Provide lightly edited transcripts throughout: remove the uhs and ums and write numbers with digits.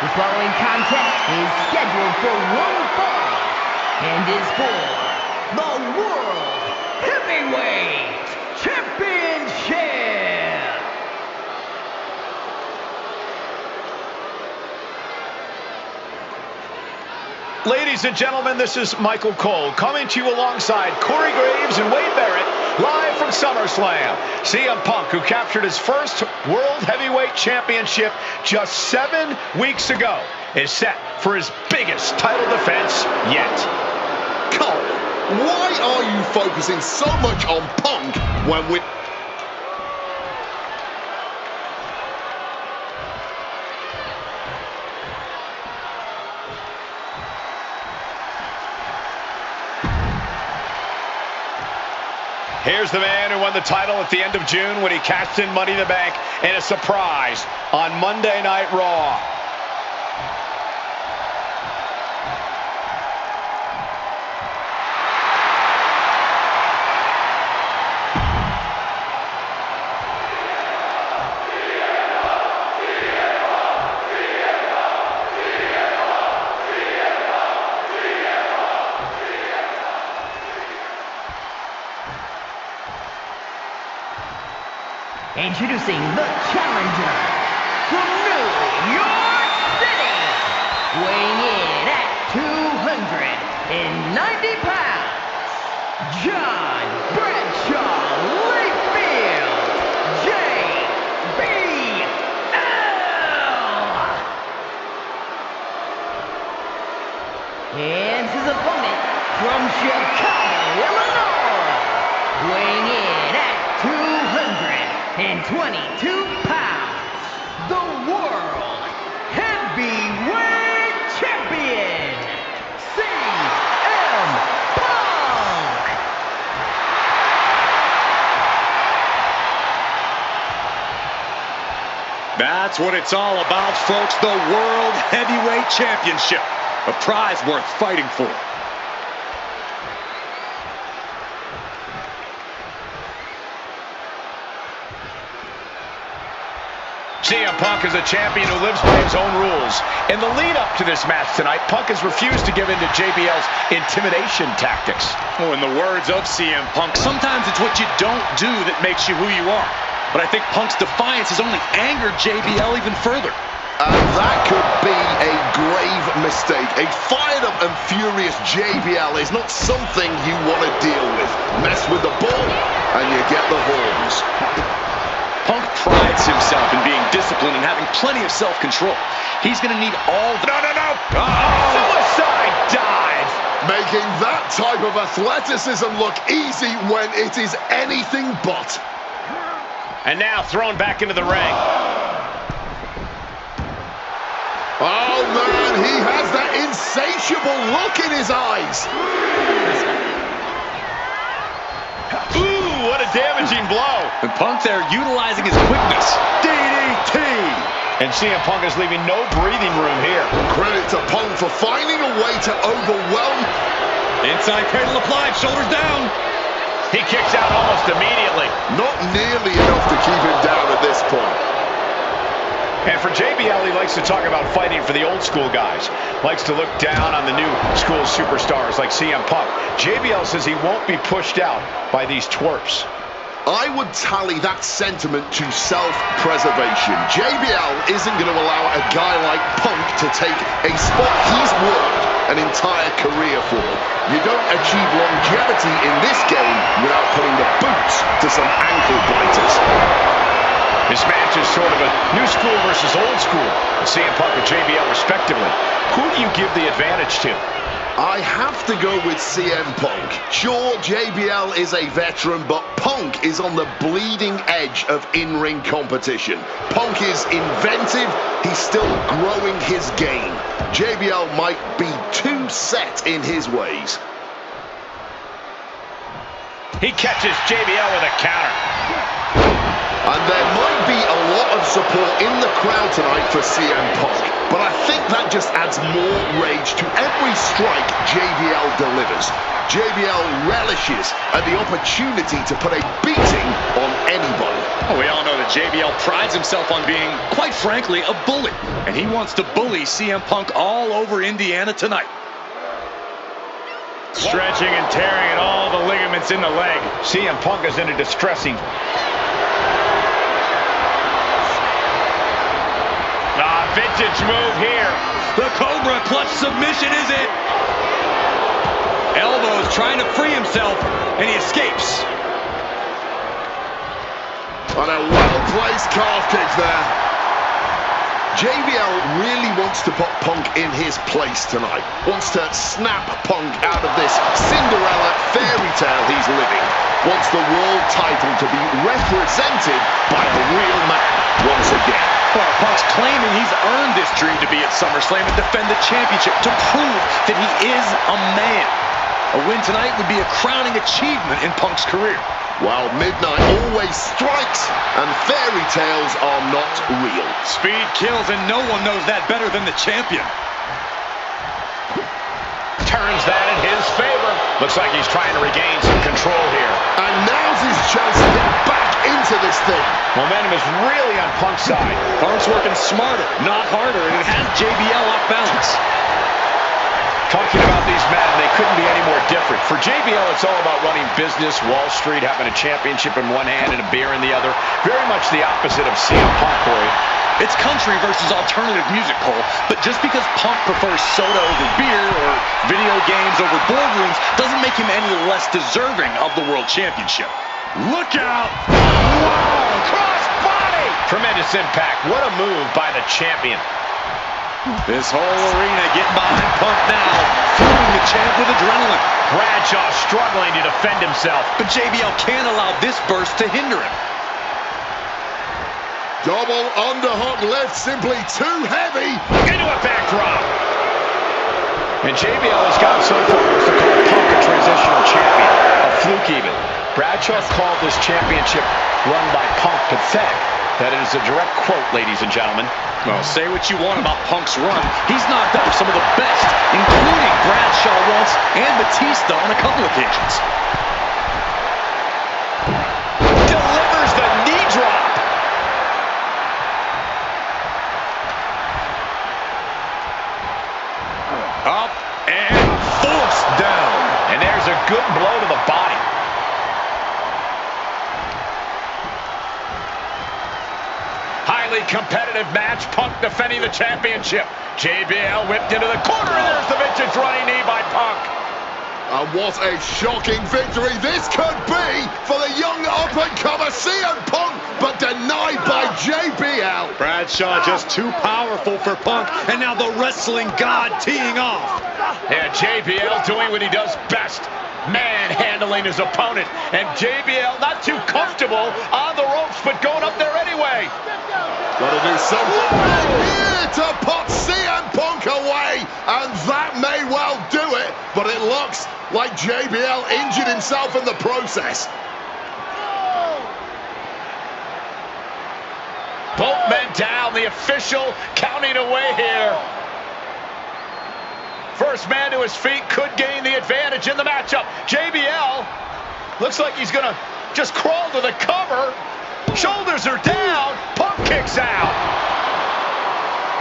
The following contest is scheduled for one fall and is for the World Heavyweight Championship. Ladies and gentlemen, this is Michael Cole coming to you alongside Corey Graves and Wade Barrett, live from SummerSlam. CM Punk, who captured his first World Heavyweight Championship just 7 weeks ago, is set for his biggest title defense yet. Cole, why are you focusing so much on Punk when we... Here's the man who won the title at the end of June when he cashed in Money in the Bank in a surprise on Monday Night Raw. Introducing the challenger from New York City, weighing in at 290 pounds, John Bradshaw Layfield, JBL. And his opponent from Chicago, Illinois, weighing in at 222 pounds, the World Heavyweight Champion, CMPunk. That's what it's all about, folks. The World Heavyweight Championship. A prize worth fighting for. CM Punk is a champion who lives by his own rules. In the lead-up to this match tonight, Punk has refused to give in to JBL's intimidation tactics. Oh, in the words of CM Punk, sometimes it's what you don't do that makes you who you are. But I think Punk's defiance has only angered JBL even further. And that could be a grave mistake. A fired-up and furious JBL is not something you want to deal with. Mess with the ball, and you get the horns. Punk prides himself in being disciplined and having plenty of self-control. He's going to need all the... No! Suicide dive! Making that type of athleticism look easy when it is anything but. And now thrown back into the ring. Oh, man, he has that insatiable look in his eyes. Ooh, what a damaging blow. And Punk there utilizing his quickness. DDT! And CM Punk is leaving no breathing room here. Credit to Punk for finding a way to overwhelm. Inside cradle applied, shoulders down. He kicks out almost immediately. Not nearly enough to keep him down at this point. And for JBL, he likes to talk about fighting for the old school guys. Likes to look down on the new school superstars like CM Punk. JBL says he won't be pushed out by these twerps. I would tally that sentiment to self-preservation. JBL isn't going to allow a guy like Punk to take a spot he's worked an entire career for. You don't achieve longevity in this game without putting the boots to some ankle biters. This match is sort of a new school versus old school. CM Punk and JBL respectively. Who do you give the advantage to? I have to go with CM Punk. Sure, JBL is a veteran, but Punk is on the bleeding edge of in-ring competition. Punk is inventive. He's still growing his game. JBL might be too set in his ways. He catches JBL with a counter. And there might be a lot of support in the crowd tonight for CM Punk. but I think that just adds more rage to every strike JBL delivers. JBL relishes at the opportunity to put a beating on anybody. Well, we all know that JBL prides himself on being, quite frankly, a bully. And he wants to bully CM Punk all over Indiana tonight. Stretching and tearing at all the ligaments in the leg. CM Punk is in a distressing... vintage move here. The Cobra clutch submission is it. Elbows trying to free himself, and he escapes. On a well-placed calf kick there. JBL really wants to put Punk in his place tonight. Wants to snap Punk out of this Cinderella fairy tale he's living. Wants the world title to be represented by a real man once again. Well, Punk's claiming he's earned this dream to be at SummerSlam and defend the championship to prove that he is a man. A win tonight would be a crowning achievement in Punk's career. Well, midnight always strikes, and fairy tales are not real. Speed kills, and no one knows that better than the champion. Turns that in his favor. Looks like he's trying to regain some control here. And now's his chance to get back into this thing. Momentum is really on Punk's side. Punk's working smarter, not harder, and it has JBL off balance. Talking about these men, they couldn't be any more different. For JBL, it's all about running business, Wall Street, having a championship in one hand and a beer in the other. Very much the opposite of CM Punk, Corey. It's country versus alternative music, Cole. But just because Punk prefers soda over beer or video games over boardrooms doesn't make him any less deserving of the World Championship. Look out! Wow! Cross body! Tremendous impact. What a move by the champion. This whole arena getting behind Punk now, fueling the champ with adrenaline. Bradshaw struggling to defend himself. But JBL can't allow this burst to hinder him. Double underhook lift, simply too heavy. Into a backdrop. And JBL has gotten so far as to call Punk a transitional champion. A fluke even. Bradshaw called this championship run by Punk pathetic. That is a direct quote, ladies and gentlemen. Well, say what you want about Punk's run. He's knocked out some of the best, including Bradshaw once and Batista on a couple occasions. Delivers the knee drop. Up and forced down. And there's a good blow to the body. Highly competitive match. Punk defending the championship. JBL whipped into the corner, and there's the vintage running knee by Punk. And what a shocking victory this could be for the young up-and-comer CM Punk, but denied by JBL. Bradshaw just too powerful for Punk, and now the wrestling god teeing off. Yeah, JBL doing what he does best. Manhandling his opponent. And JBL not too comfortable on the ropes, but going up there anyway. Gotta do something here to put CM Punk away, and that may well do it, but it looks like JBL injured himself in the process. Both men down, the official counting away here. First man to his feet could gain the advantage in the matchup. JBL looks like he's gonna just crawl to the cover. Shoulders are down. Punk kicks out.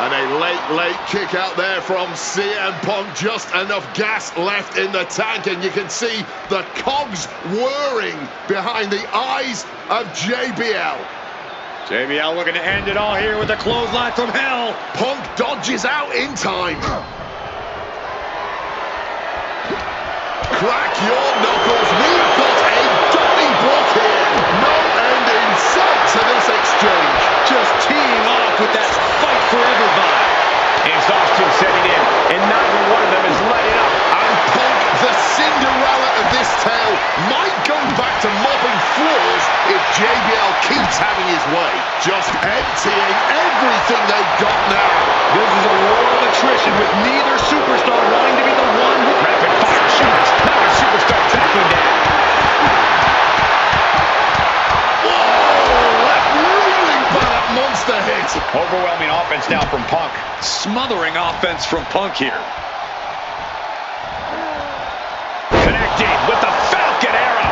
And a late kick out there from CM Punk. Just enough gas left in the tank, and you can see the cogs whirring behind the eyes of JBL. JBL looking to end it all here with a clothesline from hell. Punk dodges out in time. Crack your knuckles. We've got a Donnybrook here. No end in sight to this exchange. Just teeing off with that fight forever vibe. Exhaustion setting in, and neither one of them is letting up. And Punk, the Cinderella of this tale, might go back to mopping floors if JBL keeps having his way. Just emptying everything they've got now. This is a war of attrition with neither superstar wanting to be the one who... Rapid fire shots. Now a superstar tackling down. Whoa! Left reeling by that monster hit. Overwhelming offense now from Punk. Smothering offense from Punk here. Connecting with the Falcon Arrow.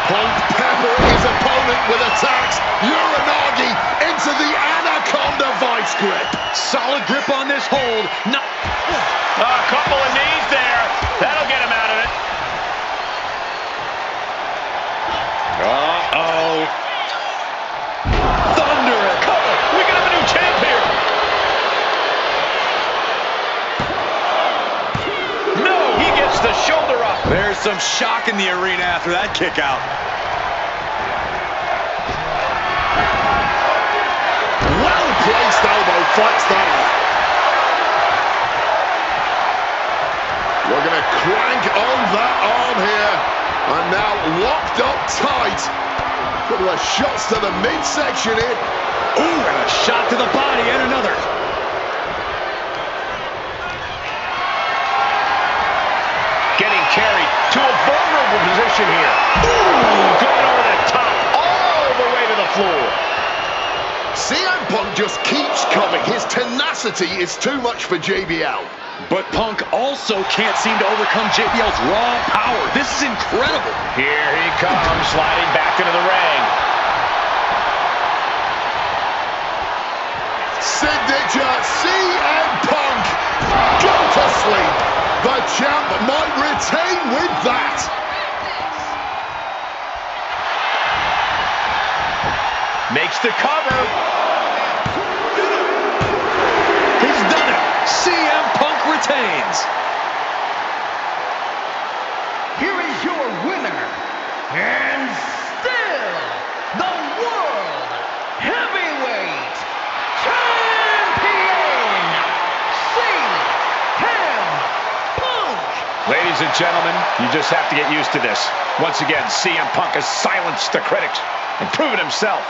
Punk pepper his opponent with attacks. Uranagi into the Anaconda vice grip. Solid grip on this hold. No. A couple of knees there. That'll get him out of it. Uh-oh. Thunder it. Cover. We can have a new champ here. No, he gets the shoulder up. There's some shock in the arena after that kick out. Well-placed elbow fights that off. We're going to crank on that arm here. And now locked up tight. Couple of shots to the midsection here. Ooh, and a shot to the body and another. Getting carried to a vulnerable position here. Ooh, going over the top, all the way to the floor. CM Punk just keeps coming. His tenacity is too much for JBL. But Punk also can't seem to overcome JBL's raw power. This is incredible. Here he comes, sliding back into the ring. Signature CM Punk. Go to sleep. The champ might retain with that. Makes the cover. He's done it. CM Punk retains. Here is your winner, and still the World Heavyweight Champion, CM Punk. Ladies and gentlemen, you just have to get used to this. Once again, CM Punk has silenced the critics and proven himself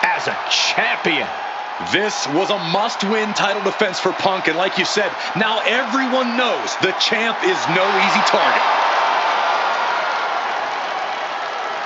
as a champion. This was a must-win title defense for Punk, and like you said, now everyone knows the champ is no easy target.